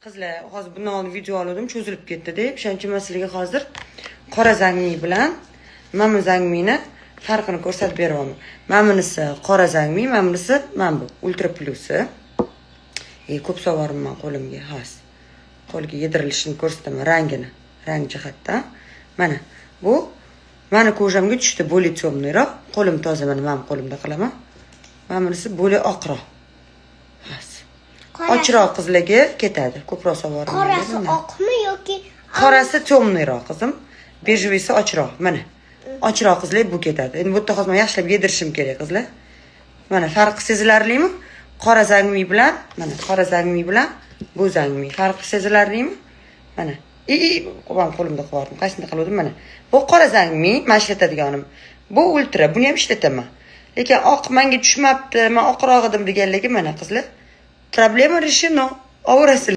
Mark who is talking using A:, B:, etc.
A: Qizlar, hozir bundan oldin video oldim, cho'zilib ketdi deb, o'shaning uchun men sizlarga hozir qora zangmi bilan mana bu zangmini farqini ko'rsatib beraman. Mana bunisi qora zangmi, mana bunisi mana bu ultra plusi. Ko'p sovurman qo'limga, xos. Qo'lga yedirilishini ko'rsataman rangini, rang jihatdan. Mana bu meni ko'zamga tushdi, bo'li temniyroq. Qo'lim toza, mana qo'limda qilaman. Mana bunisi bo'li oqroq. Xos. Ochroq qizlarga ketadi, ko'proq sovurman.
B: Qorasi oqmi yoki
A: qorasi temniyroq qizim, bejvisi ochroq. Mana. Ochroq qizlar bu ketadi. Endi bu yerda hozir men yaxshilab yedirishim kerak qizlar. Mana farqi sezilarlimi? Qora zangmi bilan, mana qora zangmi bilan bu zangmi. Farqi sezilarlimi? Mana. Qo'limda qo'yardim. Qaysini qildim mana. Bu qora zangmi, men ishlatadiganim. Bu ultra, buni ham ishlataman. Lekin oq menga tushmabdi, men oqroq edim deganligi mana qizlar. Problema решено. Ovorasizlar.